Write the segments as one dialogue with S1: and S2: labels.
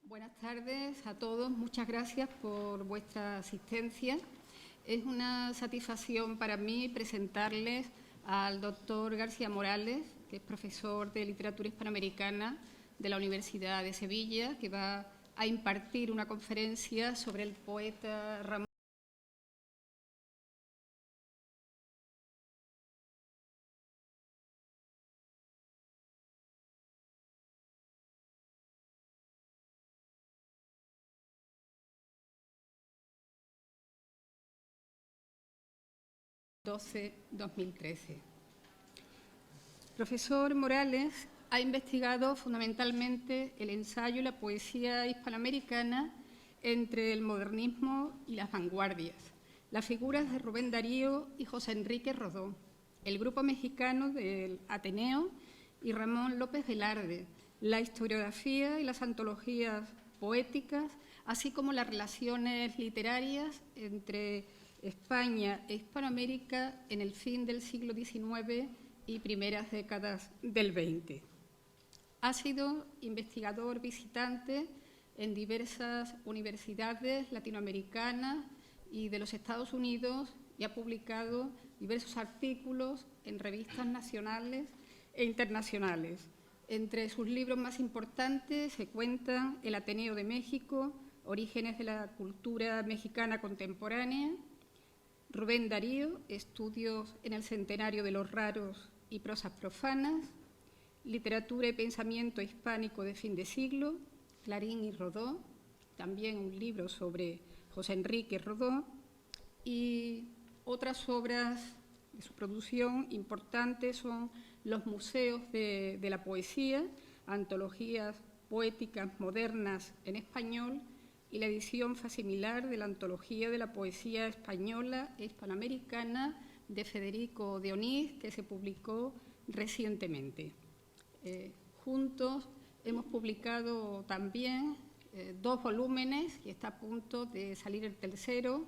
S1: Buenas tardes a todos. Muchas gracias por vuestra asistencia. Es una satisfacción para mí presentarles al doctor García Morales, que es profesor de Literatura Hispanoamericana de la Universidad de Sevilla, que va a impartir una conferencia sobre el poeta Ramón. ...2013. Profesor Morales ha investigado fundamentalmente el ensayo y la poesía hispanoamericana entre el modernismo y las vanguardias, las figuras de Rubén Darío y José Enrique Rodó, el grupo mexicano del Ateneo y Ramón López Velarde, la historiografía y las antologías poéticas, así como las relaciones literarias entre España e Hispanoamérica en el fin del siglo XIX y primeras décadas del XX. Ha sido investigador visitante en diversas universidades latinoamericanas y de los Estados Unidos y ha publicado diversos artículos en revistas nacionales e internacionales. Entre sus libros más importantes se cuentan El Ateneo de México, Orígenes de la cultura mexicana contemporánea, Rubén Darío, Estudios en el centenario de los raros y prosas profanas, Literatura y pensamiento hispánico de fin de siglo, Clarín y Rodó, también un libro sobre José Enrique Rodó, y otras obras de su producción importantes son los museos de la poesía, antologías poéticas modernas en español y la edición facsimilar de la Antología de la Poesía Española e Hispanoamericana de Federico de Onís, que se publicó recientemente. Juntos hemos publicado también 2 volúmenes, y está a punto de salir el tercero,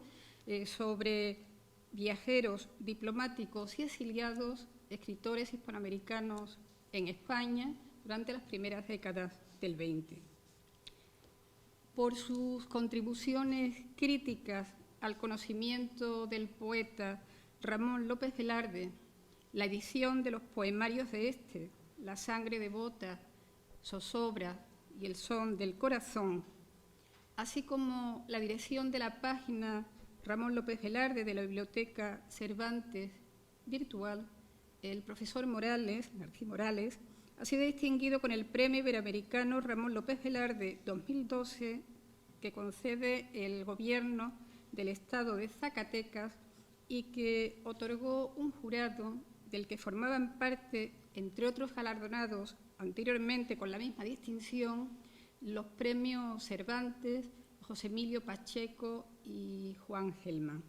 S1: sobre viajeros diplomáticos y exiliados, escritores hispanoamericanos en España durante las primeras décadas del XX. Por sus contribuciones críticas al conocimiento del poeta Ramón López Velarde, la edición de los poemarios de este, La sangre devota, Zozobra y El son del corazón, así como la dirección de la página Ramón López Velarde de la Biblioteca Cervantes Virtual, el profesor García Morales, ha sido distinguido con el Premio Iberoamericano Ramón López Velarde 2012, que concede el Gobierno del Estado de Zacatecas y que otorgó un jurado del que formaban parte, entre otros galardonados anteriormente con la misma distinción, los premios Cervantes, José Emilio Pacheco y Juan Gelman.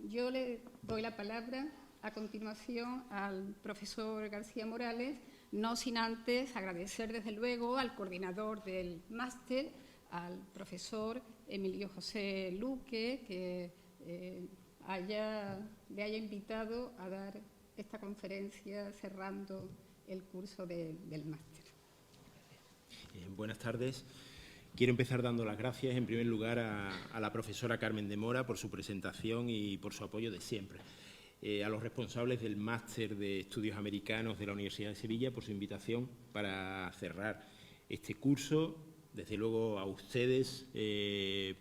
S1: Yo le doy la palabra a continuación al profesor García Morales, no sin antes agradecer desde luego al coordinador del máster, al profesor Emilio José Luque, que le haya invitado a dar esta conferencia cerrando el curso del máster.
S2: Buenas tardes. Quiero empezar dando las gracias, en primer lugar, a la profesora Carmen de Mora por su presentación y por su apoyo de siempre. A los responsables del Máster de Estudios Americanos de la Universidad de Sevilla por su invitación para cerrar este curso. Desde luego a ustedes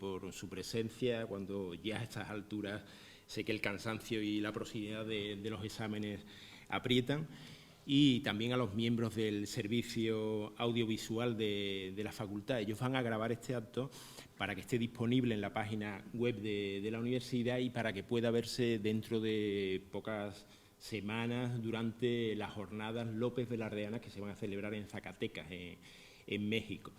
S2: por su presencia, cuando ya a estas alturas sé que el cansancio y la proximidad de los exámenes aprietan. Y también a los miembros del servicio audiovisual de la facultad. Ellos van a grabar este acto para que esté disponible en la página web de la universidad y para que pueda verse dentro de pocas semanas durante las jornadas López Velardeanas que se van a celebrar en Zacatecas, en México.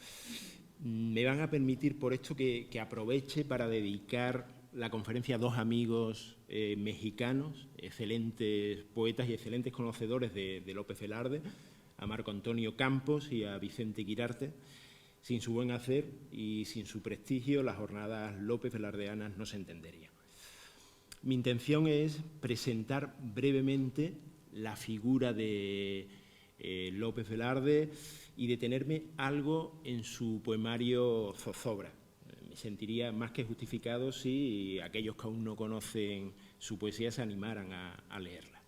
S2: Me van a permitir por esto que aproveche para dedicar la conferencia a 2 amigos mexicanos, excelentes poetas y excelentes conocedores de López Velarde, a Marco Antonio Campos y a Vicente Quirarte. Sin su buen hacer y sin su prestigio, las jornadas López Velardeanas no se entenderían. Mi intención es presentar brevemente la figura de López Velarde y detenerme algo en su poemario Zozobra. Me sentiría más que justificado si aquellos que aún no conocen su poesía se animaran a leerla.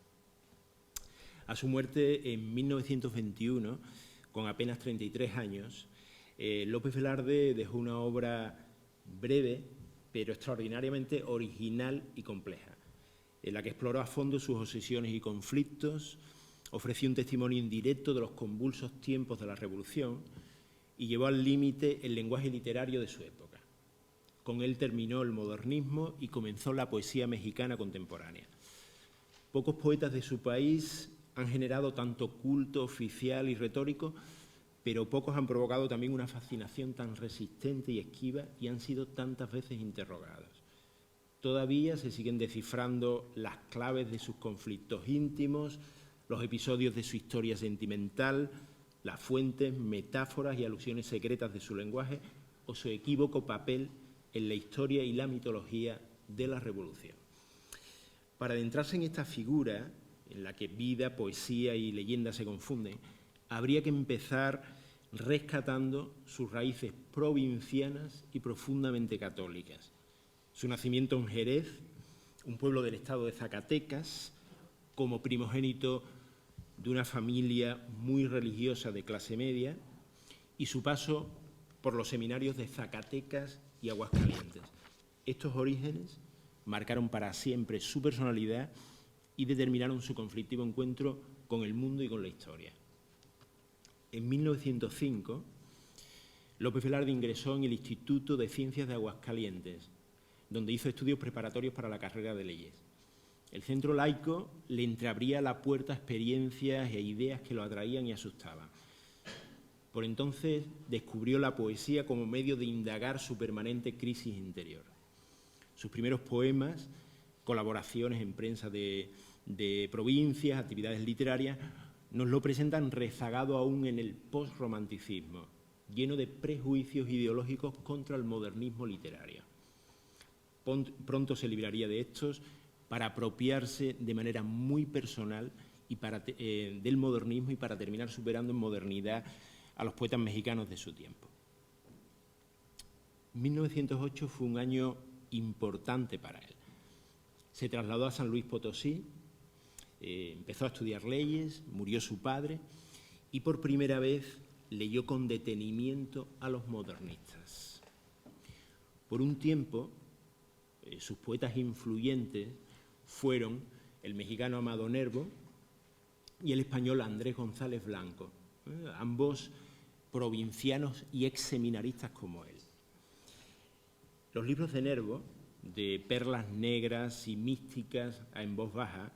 S2: A su muerte en 1921, con apenas 33 años, López Velarde dejó una obra breve, pero extraordinariamente original y compleja, en la que exploró a fondo sus obsesiones y conflictos, ofreció un testimonio indirecto de los convulsos tiempos de la Revolución y llevó al límite el lenguaje literario de su época. Con él terminó el modernismo y comenzó la poesía mexicana contemporánea. Pocos poetas de su país han generado tanto culto oficial y retórico, pero pocos han provocado también una fascinación tan resistente y esquiva y han sido tantas veces interrogados. Todavía se siguen descifrando las claves de sus conflictos íntimos, los episodios de su historia sentimental, las fuentes, metáforas y alusiones secretas de su lenguaje o su equívoco papel en la historia y la mitología de la Revolución. Para adentrarse en esta figura, en la que vida, poesía y leyenda se confunden, habría que empezar rescatando sus raíces provincianas y profundamente católicas. Su nacimiento en Jerez, un pueblo del estado de Zacatecas, como primogénito de una familia muy religiosa de clase media, y su paso por los seminarios de Zacatecas y Aguascalientes. Estos orígenes marcaron para siempre su personalidad y determinaron su conflictivo encuentro con el mundo y con la historia. En 1905, López Velarde ingresó en el Instituto de Ciencias de Aguascalientes, donde hizo estudios preparatorios para la carrera de Leyes. El centro laico le entreabría la puerta a experiencias e ideas que lo atraían y asustaban. Por entonces descubrió la poesía como medio de indagar su permanente crisis interior. Sus primeros poemas, colaboraciones en prensa de provincias, actividades literarias, nos lo presentan rezagado aún en el postromanticismo, lleno de prejuicios ideológicos contra el modernismo literario. Pronto se libraría de estos para apropiarse de manera muy personal del modernismo y para terminar superando en modernidad a los poetas mexicanos de su tiempo. 1908 fue un año importante para él. Se trasladó a San Luis Potosí, empezó a estudiar leyes, murió su padre y por primera vez leyó con detenimiento a los modernistas. Por un tiempo, sus poetas influyentes fueron el mexicano Amado Nervo y el español Andrés González Blanco, ambos provincianos y exseminaristas como él. Los libros de Nervo, de perlas negras y místicas en voz baja,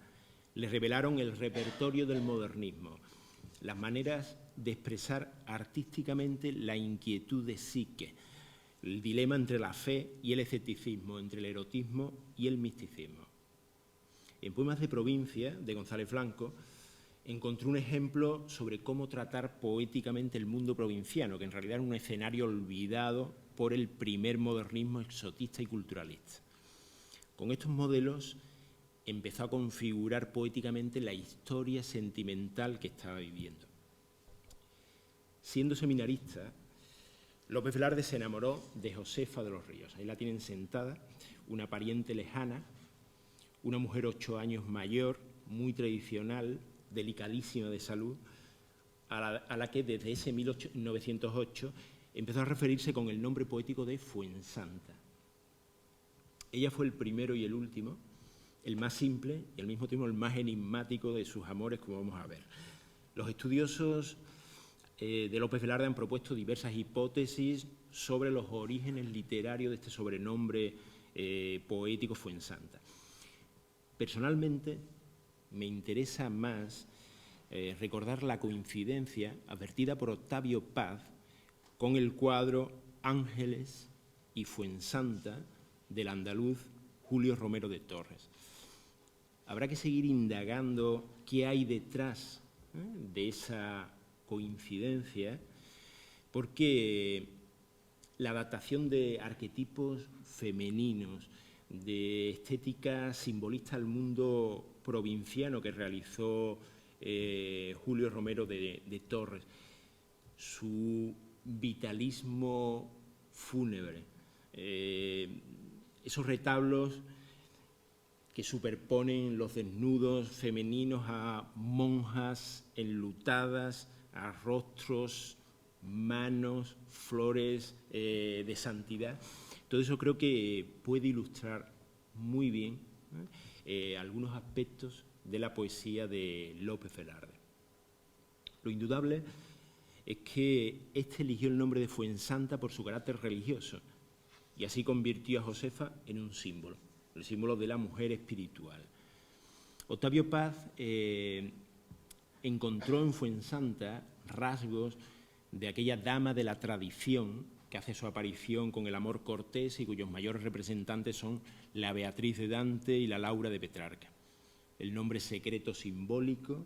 S2: le revelaron el repertorio del modernismo, las maneras de expresar artísticamente la inquietud de psique, el dilema entre la fe y el escepticismo, entre el erotismo y el misticismo. En Poemas de provincia, de González Blanco, encontró un ejemplo sobre cómo tratar poéticamente el mundo provinciano, que en realidad era un escenario olvidado por el primer modernismo exotista y culturalista. Con estos modelos empezó a configurar poéticamente la historia sentimental que estaba viviendo. Siendo seminarista, López Velarde se enamoró de Josefa de los Ríos. Ahí la tienen sentada, una pariente lejana, una mujer 8 años mayor, muy tradicional, delicadísima de salud, a la que desde ese 1908 empezó a referirse con el nombre poético de Fuensanta. Ella fue el primero y el último, el más simple y al mismo tiempo el más enigmático de sus amores, como vamos a ver. Los estudiosos de López Velarde han propuesto diversas hipótesis sobre los orígenes literarios de este sobrenombre poético Fuensanta. Personalmente, me interesa más recordar la coincidencia advertida por Octavio Paz con el cuadro Ángeles y Fuensanta del andaluz Julio Romero de Torres. Habrá que seguir indagando qué hay detrás de esa coincidencia, porque la adaptación de arquetipos femeninos, de estética simbolista al mundo provinciano que realizó Julio Romero de Torres, su vitalismo fúnebre, esos retablos que superponen los desnudos femeninos a monjas enlutadas, a rostros, manos, flores de santidad. Todo eso creo que puede ilustrar muy bien algunos aspectos de la poesía de López Velarde. Lo indudable es que este eligió el nombre de Fuensanta por su carácter religioso y así convirtió a Josefa en un símbolo, el símbolo de la mujer espiritual. Octavio Paz encontró en Fuensanta rasgos de aquella dama de la tradición que hace su aparición con el amor cortés y cuyos mayores representantes son la Beatriz de Dante y la Laura de Petrarca. El nombre secreto simbólico,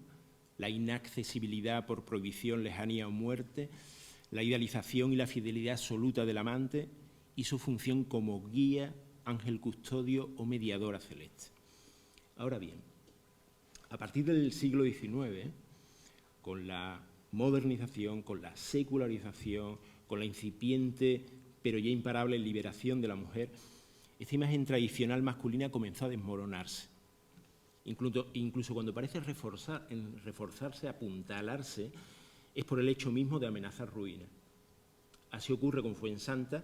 S2: la inaccesibilidad por prohibición, lejanía o muerte, la idealización y la fidelidad absoluta del amante y su función como guía, ángel custodio o mediadora celeste. Ahora bien, a partir del siglo XIX, con la modernización, con la secularización, con la incipiente pero ya imparable liberación de la mujer, esta imagen tradicional masculina comenzó a desmoronarse. Incluso cuando parece reforzarse, apuntalarse, es por el hecho mismo de amenazar ruina. Así ocurre con Fuensanta,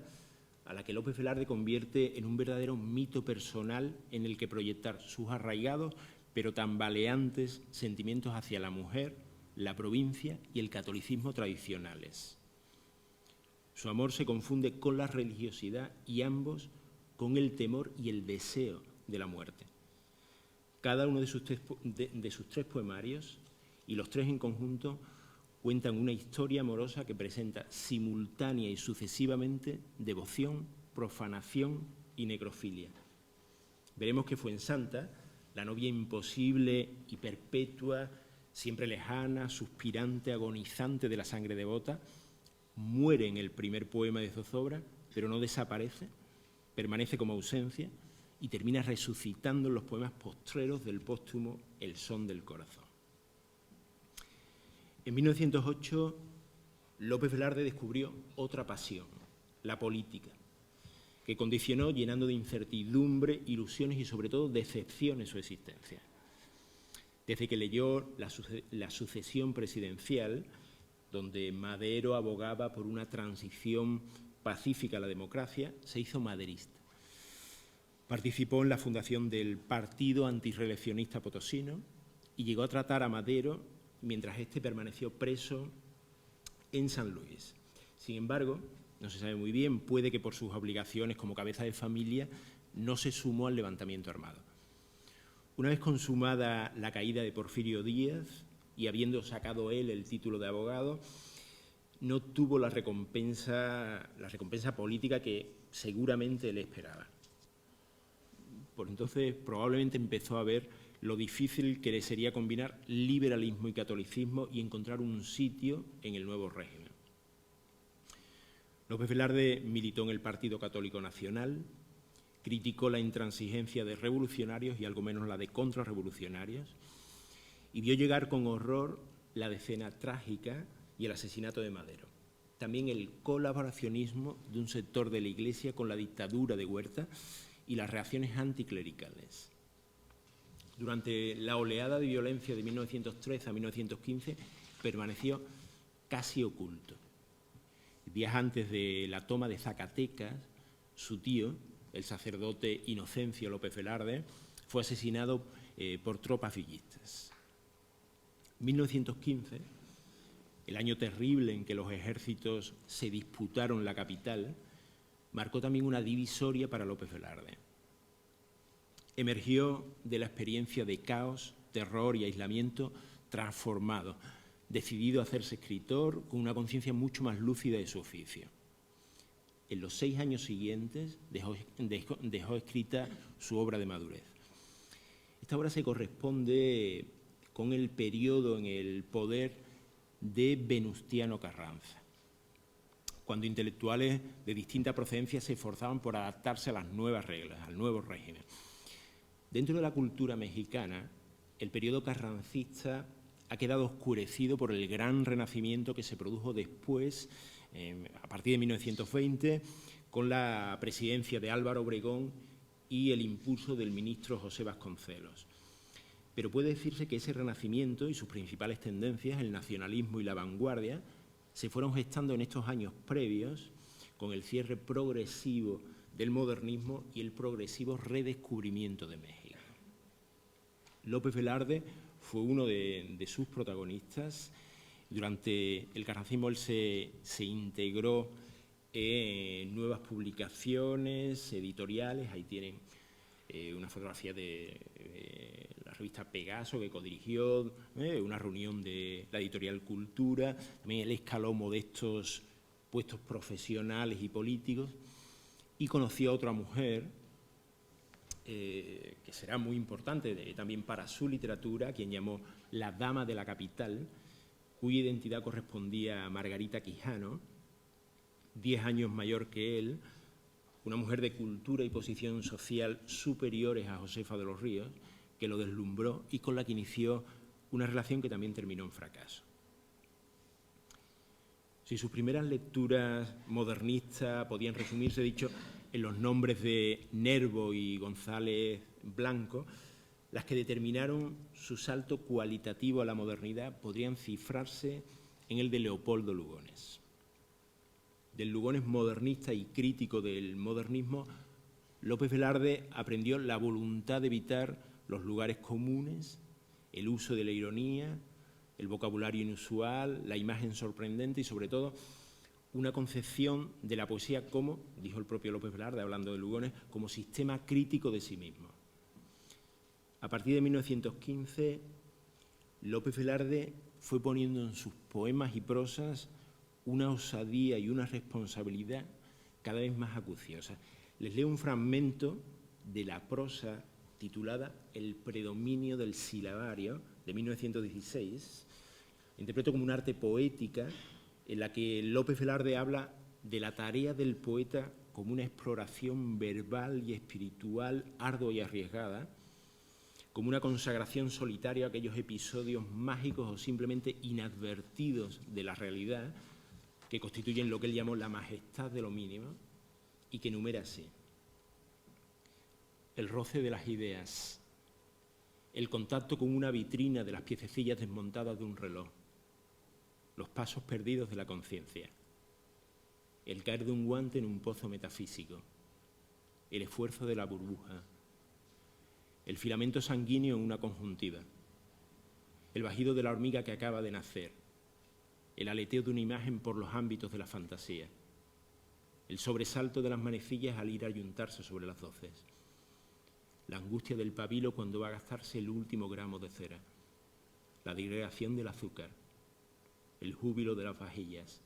S2: a la que López Velarde convierte en un verdadero mito personal en el que proyectar sus arraigados pero tambaleantes sentimientos hacia la mujer, la provincia y el catolicismo tradicionales. Su amor se confunde con la religiosidad y ambos con el temor y el deseo de la muerte. Cada uno de sus tres poemarios, y los tres en conjunto, cuentan una historia amorosa que presenta simultánea y sucesivamente devoción, profanación y necrofilia. Veremos que Fuensanta, la novia imposible y perpetua, siempre lejana, suspirante, agonizante de la sangre devota, muere en el primer poema de zozobra, pero no desaparece, permanece como ausencia y termina resucitando en los poemas postreros del póstumo El son del corazón. En 1908, López Velarde descubrió otra pasión, la política, que condicionó llenando de incertidumbre, ilusiones y sobre todo decepciones su existencia. Desde que leyó la sucesión presidencial, donde Madero abogaba por una transición pacífica a la democracia, se hizo maderista. Participó en la fundación del Partido Antirreeleccionista Potosino y llegó a tratar a Madero mientras éste permaneció preso en San Luis. Sin embargo, no se sabe muy bien, puede que por sus obligaciones como cabeza de familia no se sumó al levantamiento armado. Una vez consumada la caída de Porfirio Díaz y habiendo sacado él el título de abogado, no tuvo la recompensa política que seguramente él esperaba. Por entonces probablemente empezó a ver lo difícil que le sería combinar liberalismo y catolicismo y encontrar un sitio en el nuevo régimen. López Velarde militó en el Partido Católico Nacional, criticó la intransigencia de revolucionarios y algo menos la de contrarrevolucionarios, y vio llegar con horror la decena trágica y el asesinato de Madero. También el colaboracionismo de un sector de la Iglesia con la dictadura de Huerta y las reacciones anticlericales. Durante la oleada de violencia de 1913 a 1915 permaneció casi oculto. Días antes de la toma de Zacatecas, su tío, el sacerdote Inocencio López Velarde, fue asesinado por tropas villistas. 1915, el año terrible en que los ejércitos se disputaron la capital, marcó también una divisoria para López Velarde. Emergió de la experiencia de caos, terror y aislamiento transformado, decidido a hacerse escritor con una conciencia mucho más lúcida de su oficio. En los 6 años siguientes dejó escrita su obra de madurez. Esta obra se corresponde con el periodo en el poder de Venustiano Carranza, cuando intelectuales de distinta procedencia se esforzaban por adaptarse a las nuevas reglas, al nuevo régimen. Dentro de la cultura mexicana, el periodo carrancista ha quedado oscurecido por el gran renacimiento que se produjo después, a partir de 1920, con la presidencia de Álvaro Obregón y el impulso del ministro José Vasconcelos. Pero puede decirse que ese renacimiento y sus principales tendencias, el nacionalismo y la vanguardia, se fueron gestando en estos años previos con el cierre progresivo del modernismo y el progresivo redescubrimiento de México. López Velarde fue uno de sus protagonistas. Durante el carrancismo él se integró en nuevas publicaciones editoriales. Ahí tienen una fotografía de la revista Pegaso que codirigió, una reunión de la editorial Cultura. También él escaló modestos puestos profesionales y políticos y conoció a otra mujer que será muy importante también para su literatura, a quien llamó la Dama de la Capital, cuya identidad correspondía a Margarita Quijano, 10 años mayor que él, una mujer de cultura y posición social superiores a Josefa de los Ríos, que lo deslumbró y con la que inició una relación que también terminó en fracaso. Si sus primeras lecturas modernistas podían resumirse, dicho, en los nombres de Nervo y González Blanco, las que determinaron su salto cualitativo a la modernidad podrían cifrarse en el de Leopoldo Lugones. Del Lugones modernista y crítico del modernismo, López Velarde aprendió la voluntad de evitar los lugares comunes, el uso de la ironía, el vocabulario inusual, la imagen sorprendente y, sobre todo, una concepción de la poesía como, dijo el propio López Velarde, hablando de Lugones, como sistema crítico de sí mismo. A partir de 1915, López Velarde fue poniendo en sus poemas y prosas una osadía y una responsabilidad cada vez más acuciosa. Les leo un fragmento de la prosa titulada El predominio del silabario, de 1916. Interpreto como un arte poética en la que López Velarde habla de la tarea del poeta como una exploración verbal y espiritual ardua y arriesgada, como una consagración solitaria a aquellos episodios mágicos o simplemente inadvertidos de la realidad que constituyen lo que él llamó la majestad de lo mínimo y que enumera así: el roce de las ideas, el contacto con una vitrina de las piececillas desmontadas de un reloj, los pasos perdidos de la conciencia, el caer de un guante en un pozo metafísico, el esfuerzo de la burbuja, el filamento sanguíneo en una conjuntiva, el vagido de la hormiga que acaba de nacer, el aleteo de una imagen por los ámbitos de la fantasía, el sobresalto de las manecillas al ir a ayuntarse sobre las doces, la angustia del pabilo cuando va a gastarse el último gramo de cera, la disgregación del azúcar, el júbilo de las vajillas,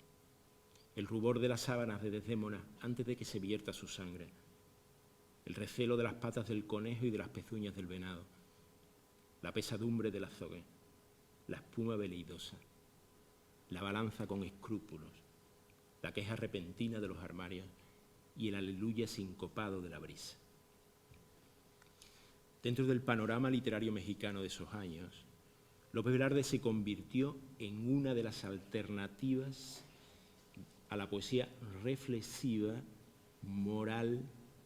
S2: el rubor de las sábanas de Desdémona antes de que se vierta su sangre, el recelo de las patas del conejo y de las pezuñas del venado, la pesadumbre del azogue, la espuma veleidosa, la balanza con escrúpulos, la queja repentina de los armarios y el aleluya sincopado de la brisa. Dentro del panorama literario mexicano de esos años, López Velarde se convirtió en una de las alternativas a la poesía reflexiva, moral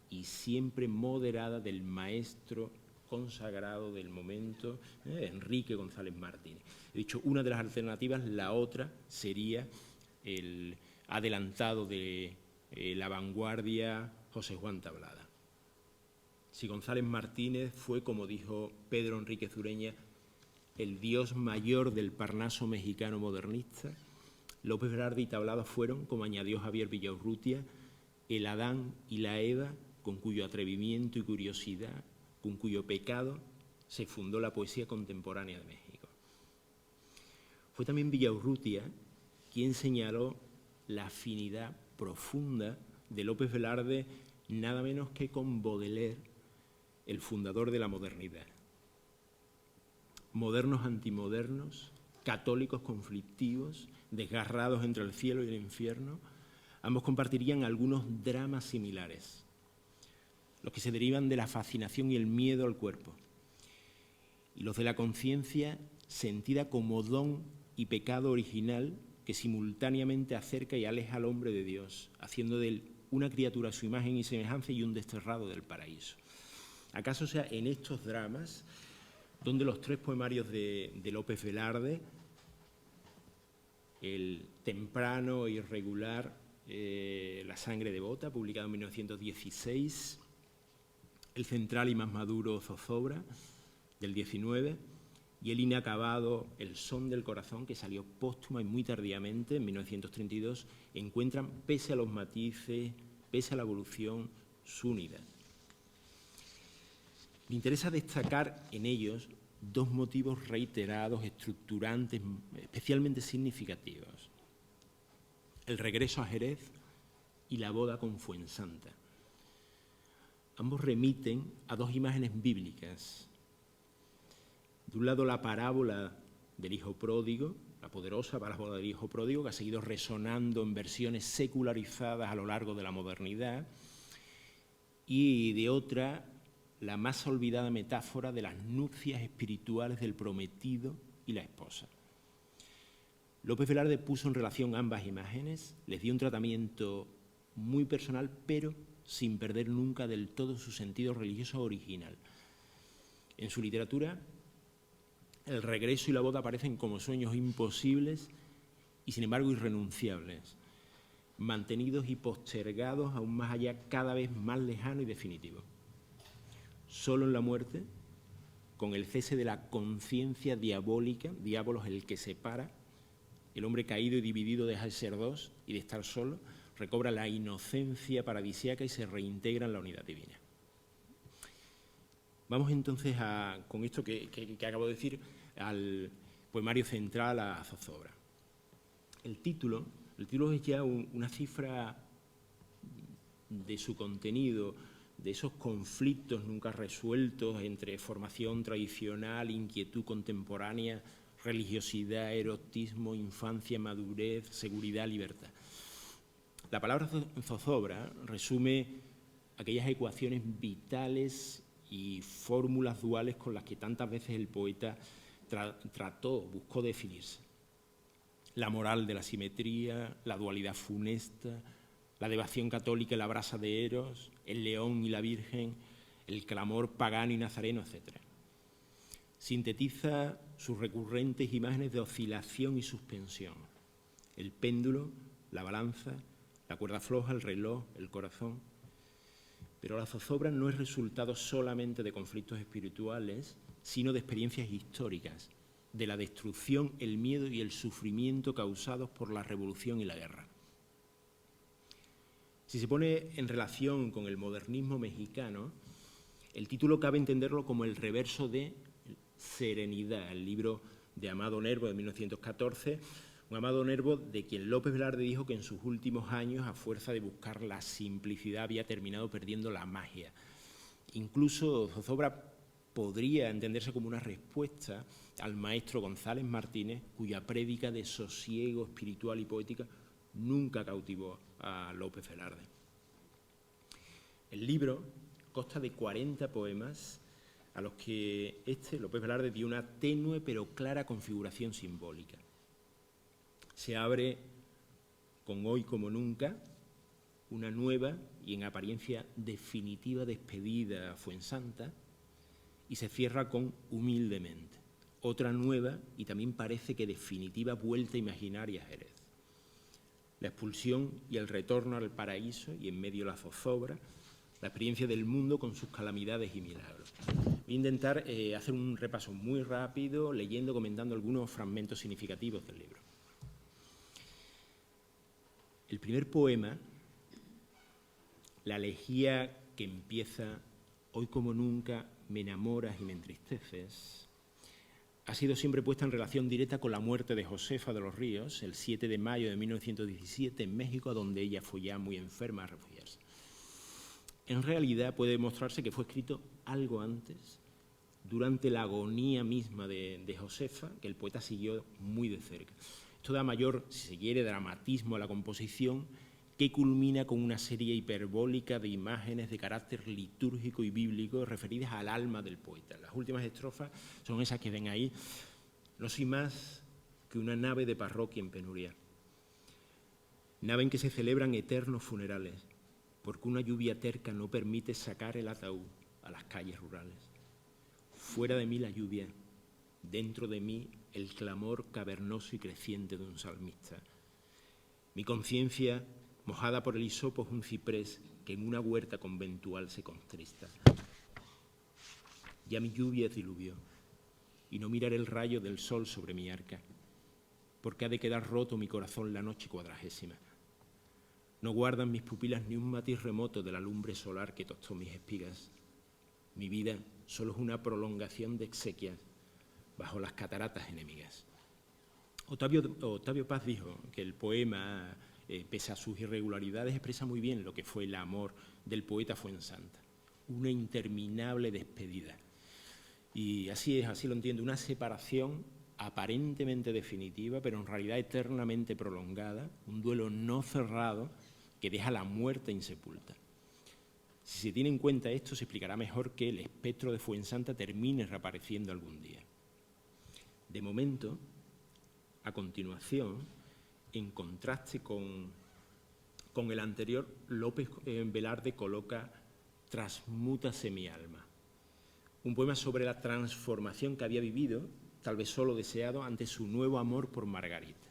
S2: y siempre moderada del maestro consagrado del momento, Enrique González Martínez. He dicho una de las alternativas, la otra sería el adelantado de la vanguardia José Juan Tablada. Si González Martínez fue, como dijo Pedro Enríquez Ureña, el dios mayor del Parnaso mexicano modernista, López Velarde y Tablada fueron, como añadió Javier Villaurrutia, el Adán y la Eva con cuyo atrevimiento y curiosidad, con cuyo pecado se fundó la poesía contemporánea de México. Fue también Villaurrutia quien señaló la afinidad profunda de López Velarde nada menos que con Baudelaire, el fundador de la modernidad. Modernos antimodernos, católicos conflictivos, desgarrados entre el cielo y el infierno, ambos compartirían algunos dramas similares, los que se derivan de la fascinación y el miedo al cuerpo, y los de la conciencia sentida como don y pecado original que simultáneamente acerca y aleja al hombre de Dios, haciendo de él una criatura a su imagen y semejanza y un desterrado del paraíso. ¿Acaso sea en estos dramas donde los tres poemarios de López Velarde, el temprano e irregular La sangre devota, publicado en 1916, el central y más maduro Zozobra, del 19, y el inacabado El son del corazón, que salió póstuma y muy tardíamente, en 1932, encuentran, pese a los matices, pese a la evolución, su unidad? Me interesa destacar en ellos dos motivos reiterados, estructurantes, especialmente significativos: el regreso a Jerez y la boda con Fuensanta. Ambos remiten a dos imágenes bíblicas. De un lado, la parábola del hijo pródigo, la poderosa parábola del hijo pródigo, que ha seguido resonando en versiones secularizadas a lo largo de la modernidad, y de otra, la más olvidada metáfora de las nupcias espirituales del prometido y la esposa. López Velarde puso en relación ambas imágenes, les dio un tratamiento muy personal, pero sin perder nunca del todo su sentido religioso original. En su literatura, el regreso y la boda aparecen como sueños imposibles y, sin embargo, irrenunciables, mantenidos y postergados aún más allá, cada vez más lejano y definitivo. Solo en la muerte, con el cese de la conciencia diabólica, diábolos el que separa, el hombre caído y dividido deja de ser dos y de estar solo, recobra la inocencia paradisíaca y se reintegra en la unidad divina. Vamos entonces, con esto que acabo de decir, al poemario central, a Zozobra. El título es ya una cifra de su contenido, de esos conflictos nunca resueltos entre formación tradicional, inquietud contemporánea, religiosidad, erotismo, infancia, madurez, seguridad, libertad. La palabra zozobra resume aquellas ecuaciones vitales y fórmulas duales con las que tantas veces el poeta buscó definirse. La moral de la simetría, la dualidad funesta, la devoción católica y la brasa de Eros, el león y la virgen, el clamor pagano y nazareno, etc. Sintetiza sus recurrentes imágenes de oscilación y suspensión: el péndulo, la balanza, la cuerda floja, el reloj, el corazón. Pero la zozobra no es resultado solamente de conflictos espirituales, sino de experiencias históricas, de la destrucción, el miedo y el sufrimiento causados por la revolución y la guerra. Si se pone en relación con el modernismo mexicano, el título cabe entenderlo como el reverso de Serenidad, el libro de Amado Nervo de 1914, un Amado Nervo de quien López Velarde dijo que en sus últimos años, a fuerza de buscar la simplicidad, había terminado perdiendo la magia. Incluso zozobra podría entenderse como una respuesta al maestro González Martínez, cuya prédica de sosiego espiritual y poética nunca cautivó a López Velarde. El libro consta de 40 poemas a los que López Velarde dio una tenue pero clara configuración simbólica. Se abre con Hoy como nunca, una nueva y en apariencia definitiva despedida a Fuensanta, y se cierra con Humildemente, otra nueva y también parece que definitiva vuelta imaginaria a Jerez. La expulsión y el retorno al paraíso, y en medio la zozobra, la experiencia del mundo con sus calamidades y milagros. Voy a intentar hacer un repaso muy rápido, leyendo, comentando algunos fragmentos significativos del libro. El primer poema, la elegía que empieza Hoy como nunca me enamoras y me entristeces, ha sido siempre puesta en relación directa con la muerte de Josefa de los Ríos, el 7 de mayo de 1917 en México, a donde ella fue ya muy enferma a refugiarse. En realidad puede demostrarse que fue escrito algo antes, durante la agonía misma de Josefa, que el poeta siguió muy de cerca. Esto da mayor, si se quiere, dramatismo a la composición, que culmina con una serie hiperbólica de imágenes de carácter litúrgico y bíblico referidas al alma del poeta. Las últimas estrofas son esas que ven ahí. No soy más que una nave de parroquia en penuria, nave en que se celebran eternos funerales, porque una lluvia terca no permite sacar el ataúd a las calles rurales. Fuera de mí la lluvia, dentro de mí el clamor cavernoso y creciente de un salmista. Mi conciencia, mojada por el hisopo, es un ciprés que en una huerta conventual se contrista. Ya mi lluvia es diluvio, y no miraré el rayo del sol sobre mi arca, porque ha de quedar roto mi corazón la noche 40. No guardan mis pupilas ni un matiz remoto de la lumbre solar que tostó mis espigas. Mi vida solo es una prolongación de exequias bajo las cataratas enemigas. Octavio Paz dijo que el poema, pese a sus irregularidades, expresa muy bien lo que fue el amor del poeta Fuensanta. Una interminable despedida. Y así es, así lo entiendo, una separación aparentemente definitiva, pero en realidad eternamente prolongada, un duelo no cerrado que deja la muerte insepulta. Si se tiene en cuenta esto, se explicará mejor que el espectro de Fuensanta termine reapareciendo algún día. De momento, a continuación, en contraste con el anterior, López Velarde coloca Transmútase mi alma, un poema sobre la transformación que había vivido, tal vez solo deseado, ante su nuevo amor por Margarita.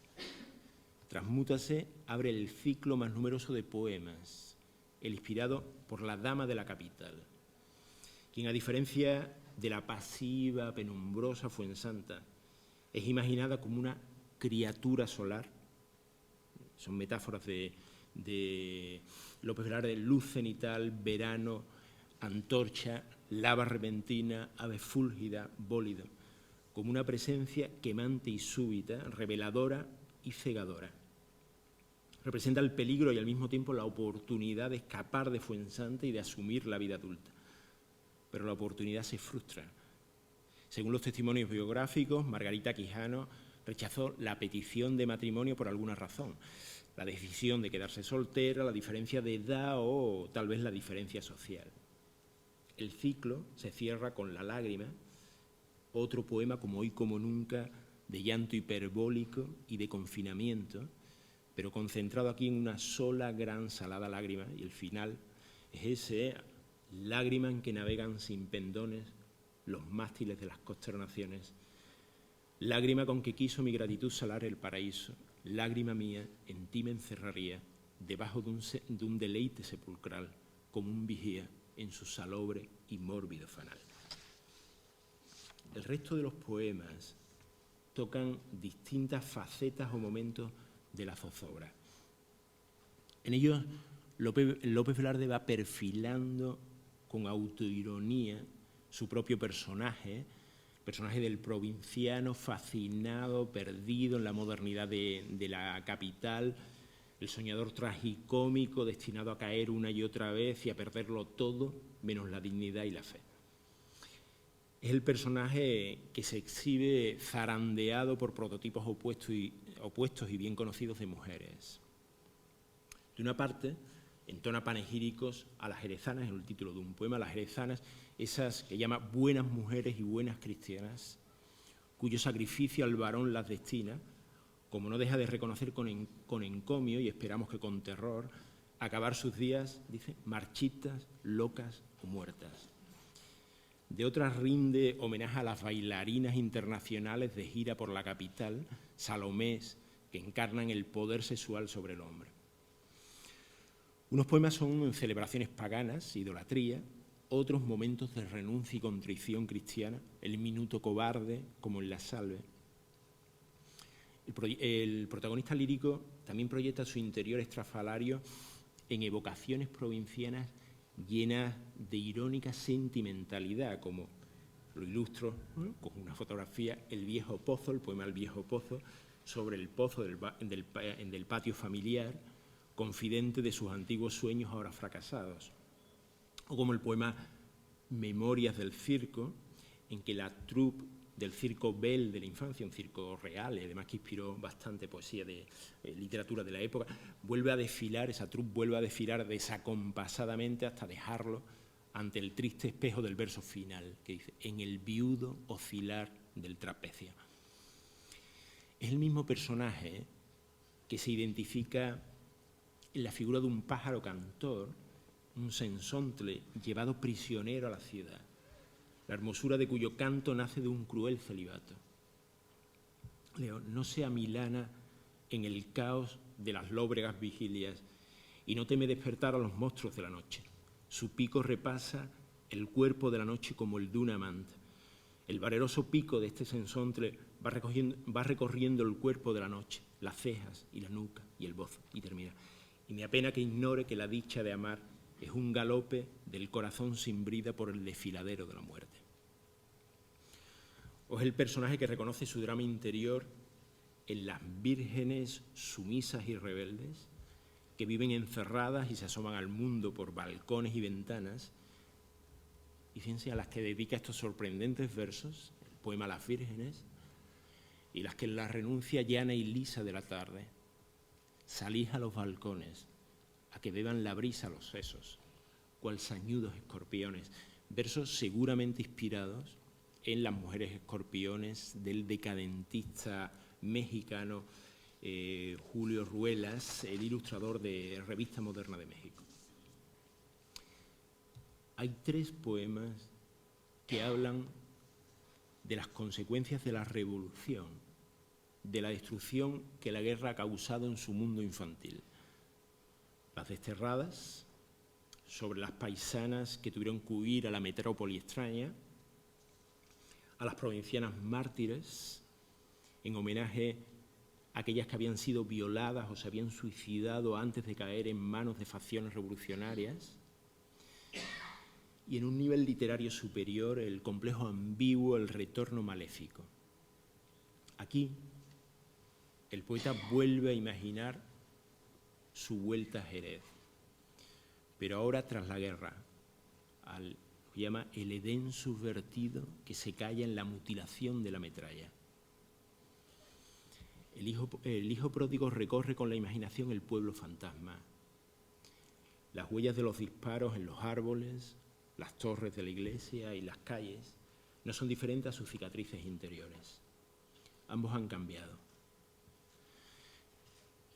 S2: Transmútase abre el ciclo más numeroso de poemas, el inspirado por la dama de la capital, quien, a diferencia de la pasiva, penumbrosa Fuensanta, es imaginada como una criatura solar. Son metáforas de López Velarde: luz cenital, verano, antorcha, lava repentina, ave fúlgida, bólido, como una presencia quemante y súbita, reveladora y cegadora. Representa el peligro y al mismo tiempo la oportunidad de escapar de Fuensanta y de asumir la vida adulta. Pero la oportunidad se frustra. Según los testimonios biográficos, Margarita Quijano rechazó la petición de matrimonio por alguna razón. La decisión de quedarse soltera, la diferencia de edad o tal vez la diferencia social. El ciclo se cierra con La lágrima, otro poema como hoy como nunca, de llanto hiperbólico y de confinamiento, pero concentrado aquí en una sola gran salada lágrima, y el final es ese: lágrima en que navegan sin pendones los mástiles de las consternaciones, lágrima con que quiso mi gratitud salar el paraíso, lágrima mía, en ti me encerraría, debajo de un deleite sepulcral, como un vigía en su salobre y mórbido fanal. El resto de los poemas tocan distintas facetas o momentos de la zozobra. En ellos, López Velarde va perfilando con autoironía su propio personaje, personaje del provinciano fascinado, perdido en la modernidad de la capital, el soñador tragicómico destinado a caer una y otra vez y a perderlo todo menos la dignidad y la fe. Es el personaje que se exhibe zarandeado por prototipos opuestos y bien conocidos de mujeres. De una parte, entona panegíricos a las jerezanas, en el título de un poema, las jerezanas, esas que llama buenas mujeres y buenas cristianas, cuyo sacrificio al varón las destina, como no deja de reconocer con encomio, y esperamos que con terror, acabar sus días, dice, marchitas, locas o muertas. De otras rinde homenaje a las bailarinas internacionales de gira por la capital, salomés, que encarnan el poder sexual sobre el hombre. Unos poemas son celebraciones paganas, idolatría, otros momentos de renuncia y contrición cristiana, el minuto cobarde, como en La Salve. El protagonista lírico también proyecta su interior estrafalario en evocaciones provincianas llenas de irónica sentimentalidad, como lo ilustro con una fotografía, El viejo pozo, el poema El viejo pozo, sobre el pozo del patio familiar, confidente de sus antiguos sueños ahora fracasados. O como el poema Memorias del circo, en que la troupe del circo Bell de la infancia, un circo real, además que inspiró bastante poesía de literatura de la época, vuelve a desfilar, esa troupe vuelve a desfilar desacompasadamente hasta dejarlo ante el triste espejo del verso final, que dice: en el viudo oscilar del trapecio. Es el mismo personaje que se identifica en la figura de un pájaro cantor, un sensontle llevado prisionero a la ciudad, la hermosura de cuyo canto nace de un cruel celibato. Leo, no sea milana en el caos de las lóbregas vigilias y no teme despertar a los monstruos de la noche. Su pico repasa el cuerpo de la noche como el de un amante. El valeroso pico de este sensontle va recorriendo el cuerpo de la noche, las cejas y la nuca y el bozo, y termina. Y me apena que ignore que la dicha de amar es un galope del corazón sin brida por el desfiladero de la muerte. O es el personaje que reconoce su drama interior en las vírgenes sumisas y rebeldes que viven encerradas y se asoman al mundo por balcones y ventanas, y fíjense a las que dedica estos sorprendentes versos, el poema Las Vírgenes, y las que en la renuncia llana y lisa de la tarde salís a los balcones a que beban la brisa los sesos, cual sañudos escorpiones, versos seguramente inspirados en Las mujeres escorpiones del decadentista mexicano Julio Ruelas, el ilustrador de Revista Moderna de México. Hay 3 poemas que hablan de las consecuencias de la revolución, de la destrucción que la guerra ha causado en su mundo infantil. Las desterradas, sobre las paisanas que tuvieron que huir a la metrópoli extraña, a las provincianas mártires, en homenaje a aquellas que habían sido violadas o se habían suicidado antes de caer en manos de facciones revolucionarias, y en un nivel literario superior, el complejo ambiguo, el retorno maléfico. Aquí, el poeta vuelve a imaginar su vuelta a Jerez, pero ahora tras la guerra, al que llama el Edén subvertido que se calla en la mutilación de la metralla. El hijo pródigo recorre con la imaginación el pueblo fantasma, las huellas de los disparos en los árboles, las torres de la iglesia y las calles no son diferentes a sus cicatrices interiores. Ambos han cambiado.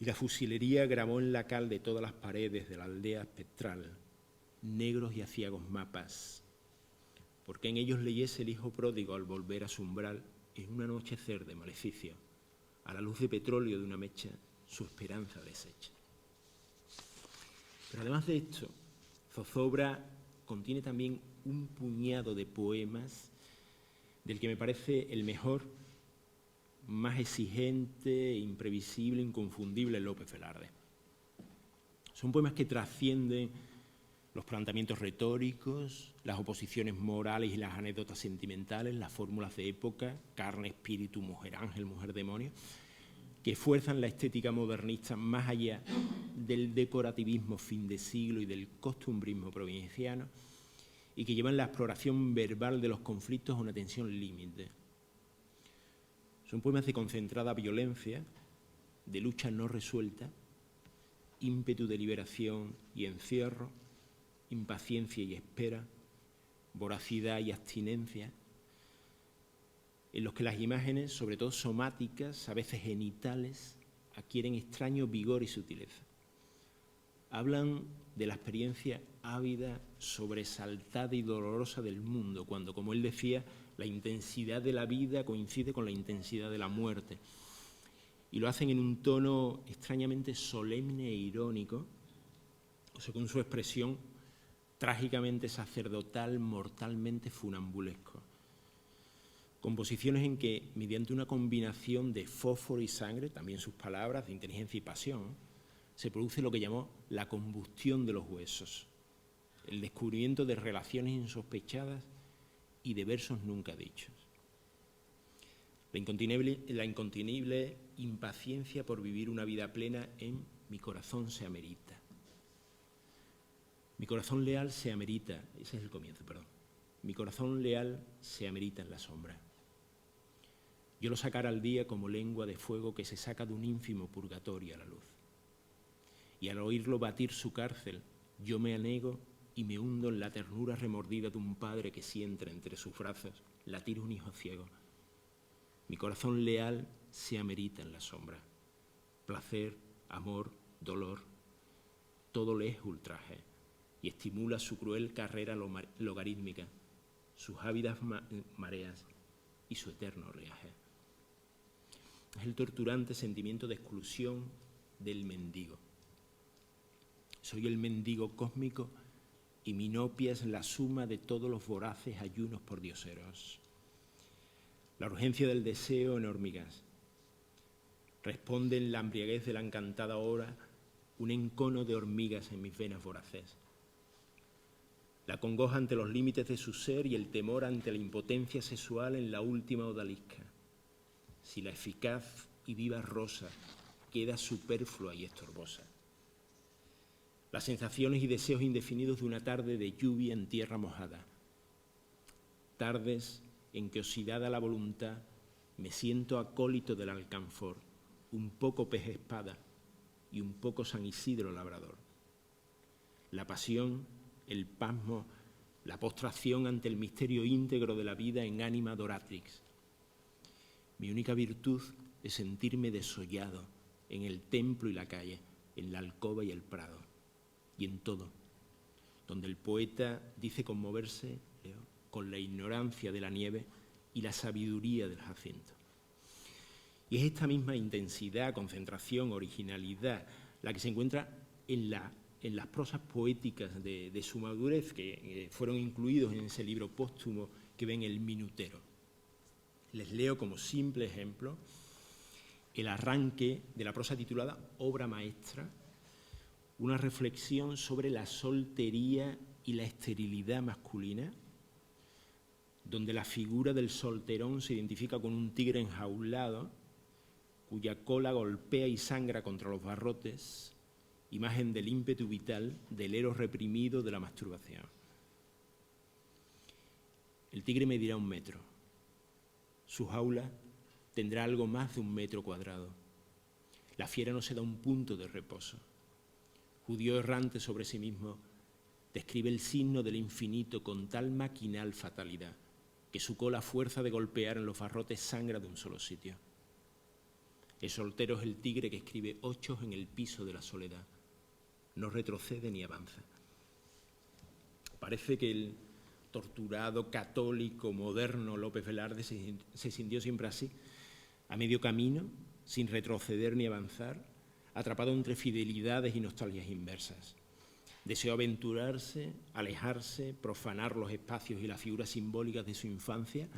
S2: Y la fusilería grabó en la cal de todas las paredes de la aldea espectral negros y aciagos mapas, porque en ellos leyese el hijo pródigo al volver a su umbral en un anochecer de maleficio, a la luz de petróleo de una mecha, su esperanza deshecha. Pero además de esto, zozobra contiene también un puñado de poemas del que me parece el mejor, más exigente, imprevisible, inconfundible, López Velarde. Son poemas que trascienden los planteamientos retóricos, las oposiciones morales y las anécdotas sentimentales, las fórmulas de época, carne, espíritu, mujer ángel, mujer demonio, que fuerzan la estética modernista más allá del decorativismo fin de siglo y del costumbrismo provinciano, y que llevan la exploración verbal de los conflictos a una tensión límite. Son poemas de concentrada violencia, de lucha no resuelta, ímpetu de liberación y encierro, impaciencia y espera, voracidad y abstinencia, en los que las imágenes, sobre todo somáticas, a veces genitales, adquieren extraño vigor y sutileza. Hablan de la experiencia ávida, sobresaltada y dolorosa del mundo, cuando, como él decía, la intensidad de la vida coincide con la intensidad de la muerte. Y lo hacen en un tono extrañamente solemne e irónico, o según su expresión, trágicamente sacerdotal, mortalmente funambulesco. Composiciones en que, mediante una combinación de fósforo y sangre, también sus palabras, de inteligencia y pasión, se produce lo que llamó la combustión de los huesos, el descubrimiento de relaciones insospechadas y de versos nunca dichos. La incontenible impaciencia por vivir una vida plena en Mi corazón se amerita. Mi corazón leal se amerita, ese es el comienzo, perdón. Mi corazón leal se amerita en la sombra. Yo lo sacara al día como lengua de fuego que se saca de un ínfimo purgatorio a la luz. Y al oírlo batir su cárcel, yo me anego y me hundo en la ternura remordida de un padre que siente entre sus brazos latir un hijo ciego. Mi corazón leal se amerita en la sombra. Placer, amor, dolor, todo le es ultraje y estimula su cruel carrera logarítmica, sus ávidas mareas y su eterno oleaje. Es el torturante sentimiento de exclusión del mendigo. Soy el mendigo cósmico y mi nopia es la suma de todos los voraces ayunos por dioseros. La urgencia del deseo en hormigas. Responde en la embriaguez de la encantada hora un encono de hormigas en mis venas voraces. La congoja ante los límites de su ser y el temor ante la impotencia sexual en la última odalisca. Si la eficaz y viva rosa queda superflua y estorbosa. Las sensaciones y deseos indefinidos de una tarde de lluvia en tierra mojada. Tardes en que, oxidada la voluntad, me siento acólito del alcanfor, un poco pez espada y un poco San Isidro labrador. La pasión, el pasmo, la postración ante el misterio íntegro de la vida en ánima doratrix. Mi única virtud es sentirme desollado en el templo y la calle, en la alcoba y el prado, y en todo, donde el poeta dice conmoverse con la ignorancia de la nieve y la sabiduría del jacinto. Y es esta misma intensidad, concentración, originalidad, la que se encuentra en las prosas poéticas de su madurez, que fueron incluidos en ese libro póstumo que ven El Minutero. Les leo como simple ejemplo el arranque de la prosa titulada Obra maestra, una reflexión sobre la soltería y la esterilidad masculina, donde la figura del solterón se identifica con un tigre enjaulado, cuya cola golpea y sangra contra los barrotes, imagen del ímpetu vital del eros reprimido de la masturbación. El tigre medirá 1 metro. Su jaula tendrá algo más de 1 metro cuadrado. La fiera no se da un punto de reposo. Judío errante sobre sí mismo, describe el signo del infinito con tal maquinal fatalidad que su cola a fuerza de golpear en los barrotes sangra de un solo sitio. El soltero es el tigre que escribe 8 en el piso de la soledad. No retrocede ni avanza. Parece que el torturado católico moderno López Velarde se sintió siempre así, a medio camino, sin retroceder ni avanzar, atrapado entre fidelidades y nostalgias inversas. Deseó aventurarse, alejarse, profanar los espacios y las figuras simbólicas de su infancia,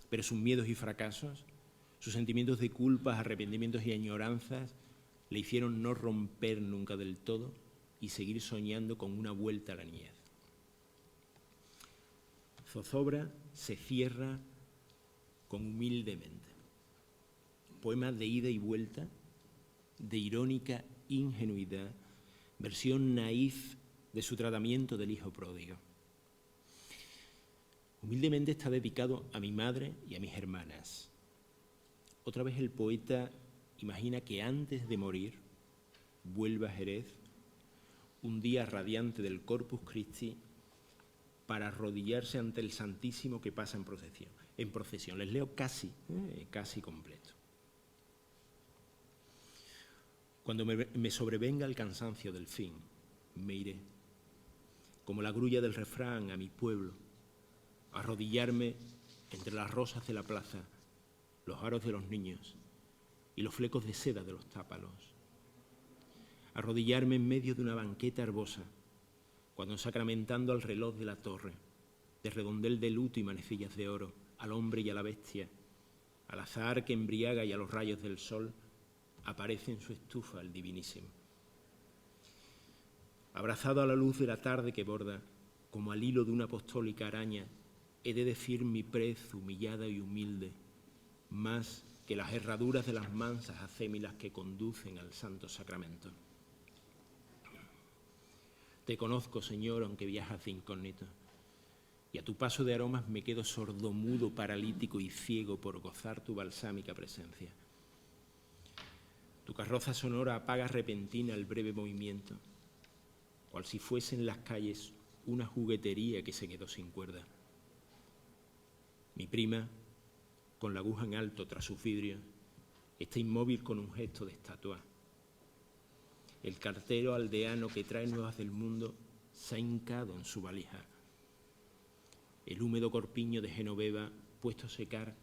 S2: pero sus miedos y fracasos, sus sentimientos de culpas, arrepentimientos y añoranzas le hicieron no romper nunca del todo y seguir soñando con una vuelta a la niñez. Zozobra se cierra con Humildemente, poema de ida y vuelta, de irónica ingenuidad, versión naif de su tratamiento del hijo pródigo. Humildemente está dedicado a mi madre y a mis hermanas. Otra vez el poeta imagina que antes de morir vuelve a Jerez, un día radiante del Corpus Christi, para arrodillarse ante el Santísimo que pasa en procesión. Les leo casi completo. Cuando me sobrevenga el cansancio del fin, me iré, como la grulla del refrán, a mi pueblo, a arrodillarme entre las rosas de la plaza, los aros de los niños y los flecos de seda de los tápalos. Arrodillarme en medio de una banqueta herbosa, cuando sacramentando al reloj de la torre, de redondel de luto y manecillas de oro, al hombre y a la bestia, al azahar que embriaga y a los rayos del sol, aparece en su estufa el divinísimo. Abrazado a la luz de la tarde que borda, como al hilo de una apostólica araña, he de decir mi prez humillada y humilde, más que las herraduras de las mansas acémilas que conducen al santo sacramento. Te conozco, Señor, aunque viajas de incógnito, y a tu paso de aromas me quedo sordomudo, paralítico y ciego por gozar tu balsámica presencia. Tu carroza sonora apaga repentina el breve movimiento, cual si fuesen las calles una juguetería que se quedó sin cuerda. Mi prima, con la aguja en alto tras sus vidrios, está inmóvil con un gesto de estatua. El cartero aldeano que trae nuevas del mundo se ha hincado en su valija. El húmedo corpiño de Genoveva, puesto a secar,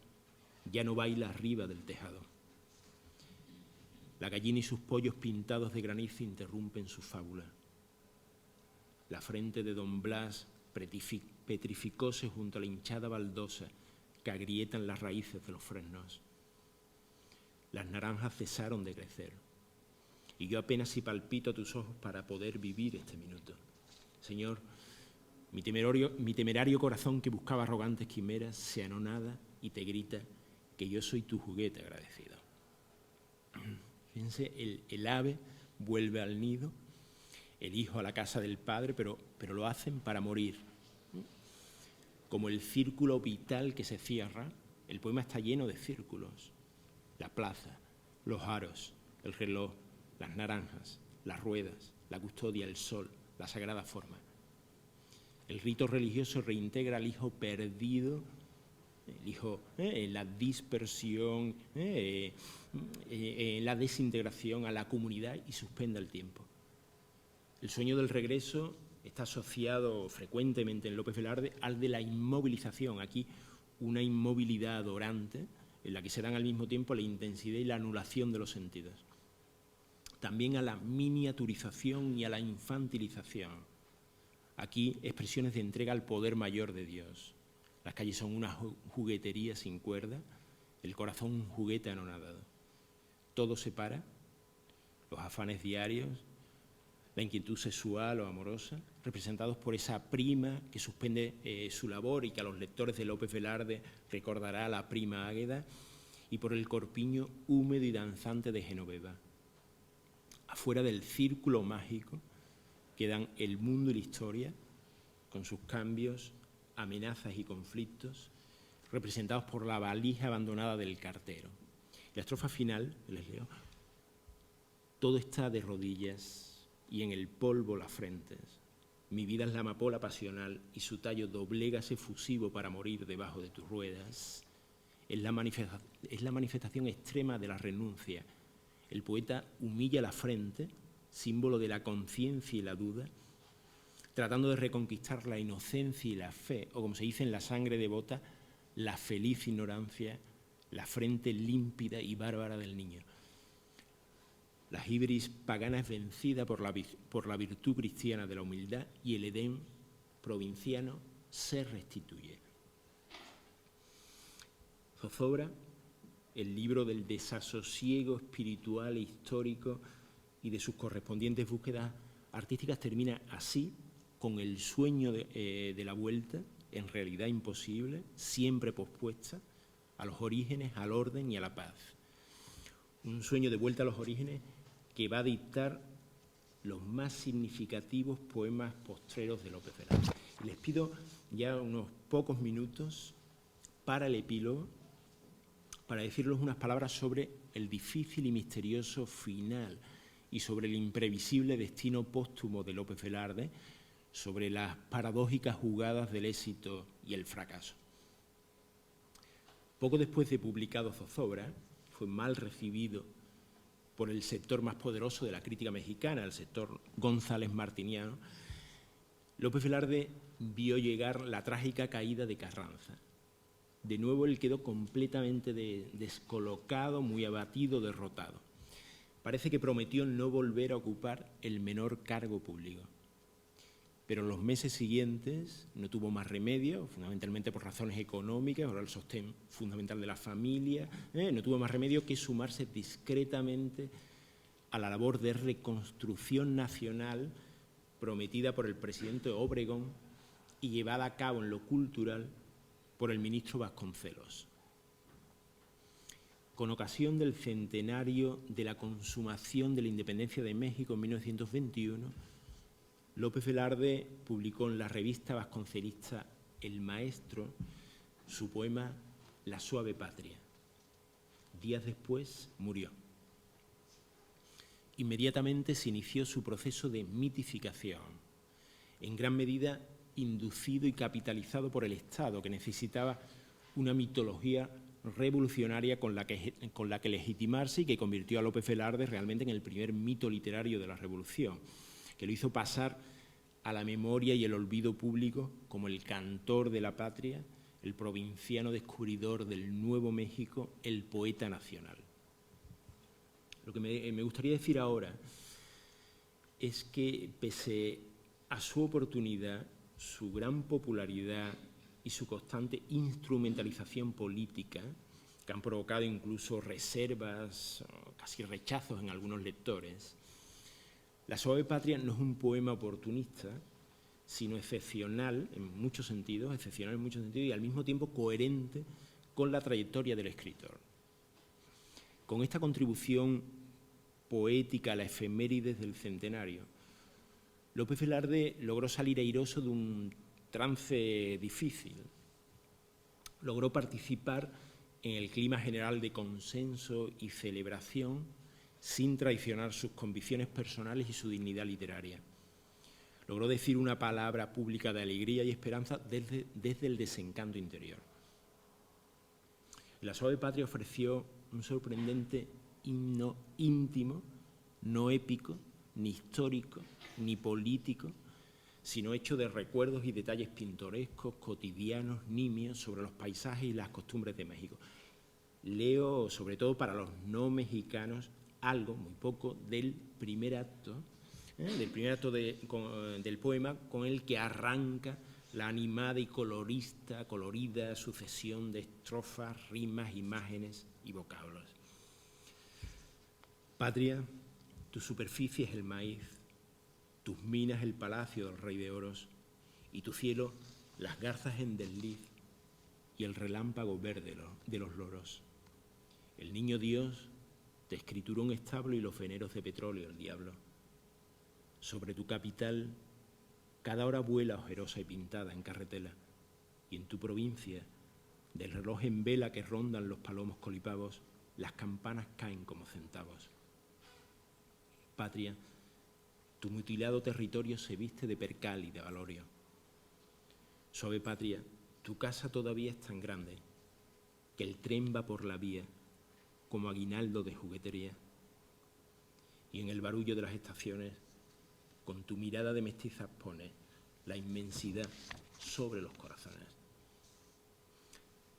S2: ya no baila arriba del tejado. La gallina y sus pollos pintados de granizo interrumpen su fábula. La frente de don Blas petrificóse junto a la hinchada baldosa que agrietan las raíces de los fresnos. Las naranjas cesaron de crecer y yo apenas si palpito a tus ojos para poder vivir este minuto. Señor, mi temerario corazón que buscaba arrogantes quimeras se anonada y te grita que yo soy tu juguete agradecido. Fíjense, el ave vuelve al nido, el hijo a la casa del padre, pero lo hacen para morir. Como el círculo vital que se cierra, el poema está lleno de círculos. La plaza, los aros, el reloj, las naranjas, las ruedas, la custodia, el sol, la sagrada forma. El rito religioso reintegra al hijo perdido, el hijo en la dispersión, en la desintegración a la comunidad y suspende el tiempo. El sueño del regreso está asociado frecuentemente en López Velarde al de la inmovilización. Aquí una inmovilidad adorante en la que se dan al mismo tiempo la intensidad y la anulación de los sentidos. También a la miniaturización y a la infantilización. Aquí expresiones de entrega al poder mayor de Dios. Las calles son una juguetería sin cuerda, el corazón un juguete anonadado. Todo se para, los afanes diarios, la inquietud sexual o amorosa, representados por esa prima que suspende su labor y que a los lectores de López Velarde recordará a la prima Águeda, y por el corpiño húmedo y danzante de Genoveva. Afuera del círculo mágico quedan el mundo y la historia, con sus cambios, amenazas y conflictos, representados por la valija abandonada del cartero. La estrofa final, les leo: todo está de rodillas y en el polvo las frentes. Mi vida es la amapola pasional y su tallo doblégase fusivo para morir debajo de tus ruedas. Es la manifestación extrema de la renuncia. El poeta humilla la frente, símbolo de la conciencia y la duda, tratando de reconquistar la inocencia y la fe, o como se dice en La sangre devota, la feliz ignorancia, la frente límpida y bárbara del niño. La hibris pagana es vencida por la virtud cristiana de la humildad y el Edén provinciano se restituye. Zozobra, el libro del desasosiego espiritual e histórico y de sus correspondientes búsquedas artísticas, termina así, con el sueño de la vuelta, en realidad imposible, siempre pospuesta, a los orígenes, al orden y a la paz. Un sueño de vuelta a los orígenes que va a dictar los más significativos poemas postreros de López Velarde. Y les pido ya unos pocos minutos para el epílogo, para decirles unas palabras sobre el difícil y misterioso final y sobre el imprevisible destino póstumo de López Velarde, sobre las paradójicas jugadas del éxito y el fracaso. Poco después de publicado Zozobra, fue mal recibido por el sector más poderoso de la crítica mexicana, el sector González Martiniano. López Velarde vio llegar la trágica caída de Carranza. De nuevo él quedó completamente descolocado, muy abatido, derrotado. Parece que prometió no volver a ocupar el menor cargo público. Pero en los meses siguientes no tuvo más remedio, fundamentalmente por razones económicas, por el sostén fundamental de la familia, no tuvo más remedio que sumarse discretamente a la labor de reconstrucción nacional prometida por el presidente Obregón y llevada a cabo en lo cultural por el ministro Vasconcelos. Con ocasión del centenario de la consumación de la independencia de México en 1921, López Velarde publicó en la revista vasconcelista El Maestro su poema La suave patria. Días después murió. Inmediatamente se inició su proceso de mitificación, en gran medida inducido y capitalizado por el Estado, que necesitaba una mitología revolucionaria con la que legitimarse y que convirtió a López Velarde realmente en el primer mito literario de la Revolución, que lo hizo pasar a la memoria y el olvido público como el cantor de la patria, el provinciano descubridor del Nuevo México, el poeta nacional. Lo que me gustaría decir ahora es que, pese a su oportunidad, su gran popularidad y su constante instrumentalización política, que han provocado incluso reservas, casi rechazos en algunos lectores, La suave patria no es un poema oportunista, sino excepcional en muchos sentidos, y al mismo tiempo coherente con la trayectoria del escritor. Con esta contribución poética a la efemérides del centenario, López Velarde logró salir airoso de un trance difícil. Logró participar en el clima general de consenso y celebración sin traicionar sus convicciones personales y su dignidad literaria. Logró decir una palabra pública de alegría y esperanza desde el desencanto interior. La suave patria ofreció un sorprendente himno íntimo, no épico, ni histórico, ni político, sino hecho de recuerdos y detalles pintorescos, cotidianos, nimios, sobre los paisajes y las costumbres de México. Leo, sobre todo para los no mexicanos, algo, muy poco, del primer acto del poema con el que arranca la animada y colorida sucesión de estrofas, rimas, imágenes y vocablos. Patria, tu superficie es el maíz, tus minas el palacio del rey de oros, y tu cielo las garzas en desliz y el relámpago verde de los loros. El niño Dios te escrituró un establo y los veneros de petróleo el diablo. Sobre tu capital cada hora vuela ojerosa y pintada en carretela, y en tu provincia, del reloj en vela que rondan los palomos colipavos, las campanas caen como centavos. Patria, tu mutilado territorio se viste de percal y de valorio. Suave patria, tu casa todavía es tan grande que el tren va por la vía como aguinaldo de juguetería. Y en el barullo de las estaciones, con tu mirada de mestiza pones la inmensidad sobre los corazones.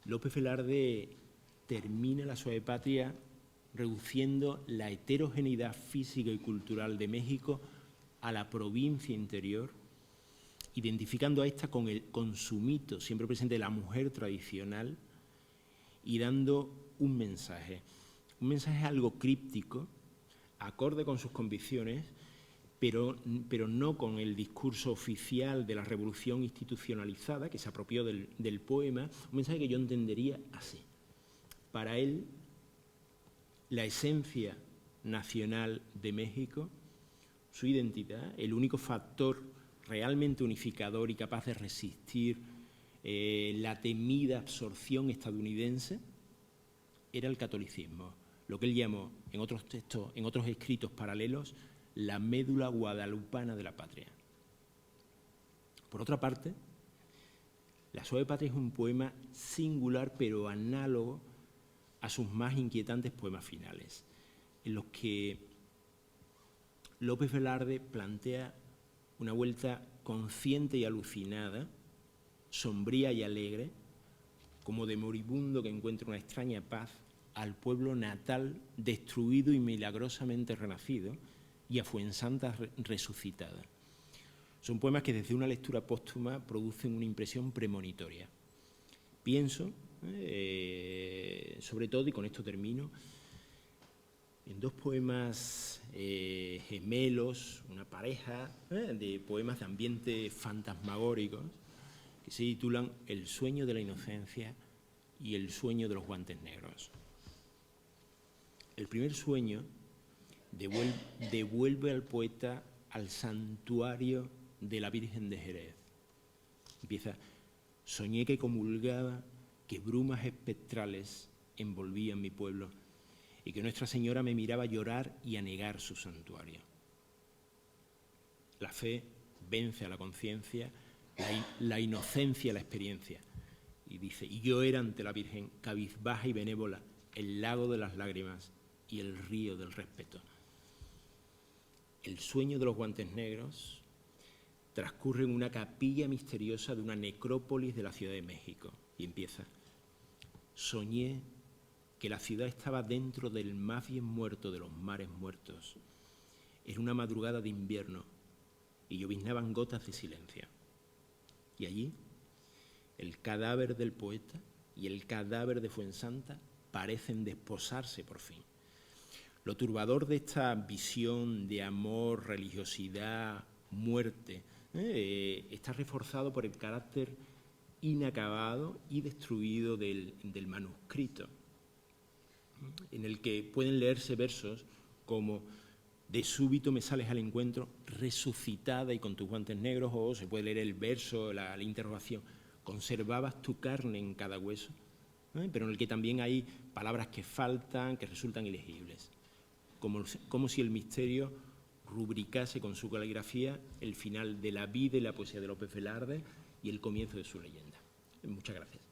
S2: López Velarde termina La suave patria reduciendo la heterogeneidad física y cultural de México a la provincia interior, identificando a esta con su mito siempre presente de la mujer tradicional y dando un mensaje algo críptico, acorde con sus convicciones, pero no con el discurso oficial de la revolución institucionalizada que se apropió del poema, un mensaje que yo entendería así. Para él, la esencia nacional de México, su identidad, el único factor realmente unificador y capaz de resistir la temida absorción estadounidense, era el catolicismo, lo que él llamó en otros textos, en otros escritos paralelos, la médula guadalupana de la patria. Por otra parte, La suave patria es un poema singular pero análogo a sus más inquietantes poemas finales, en los que López Velarde plantea una vuelta consciente y alucinada, sombría y alegre, como de moribundo que encuentra una extraña paz al pueblo natal destruido y milagrosamente renacido, y a Fuensanta resucitada. Son poemas que desde una lectura póstuma producen una impresión premonitoria. Pienso, sobre todo, y con esto termino, en dos poemas gemelos, una pareja de poemas de ambiente fantasmagóricos que se titulan El sueño de la inocencia y El sueño de los guantes negros. El primer sueño devuelve al poeta al santuario de la Virgen de Jerez. Empieza: soñé que comulgaba, que brumas espectrales envolvían mi pueblo y que Nuestra Señora me miraba llorar y anegar su santuario. La fe vence a la conciencia, la inocencia a la experiencia, y dice: y yo era ante la Virgen, cabizbaja y benévola, el lago de las lágrimas y el río del respeto. El sueño de los guantes negros transcurre en una capilla misteriosa de una necrópolis de la Ciudad de México. Y empieza: soñé que la ciudad estaba dentro del más bien muerto de los mares muertos. Era una madrugada de invierno y lloviznaban gotas de silencio. Y allí, el cadáver del poeta y el cadáver de Fuensanta parecen desposarse por fin. Lo turbador de esta visión de amor, religiosidad, muerte, está reforzado por el carácter inacabado y destruido del manuscrito, en el que pueden leerse versos como: de súbito me sales al encuentro, resucitada y con tus guantes negros, o se puede leer el verso, la interrogación: conservabas tu carne en cada hueso, pero en el que también hay palabras que faltan, que resultan ilegibles, como si el misterio rubricase con su caligrafía el final de la vida y la poesía de López Velarde y el comienzo de su leyenda. Muchas gracias.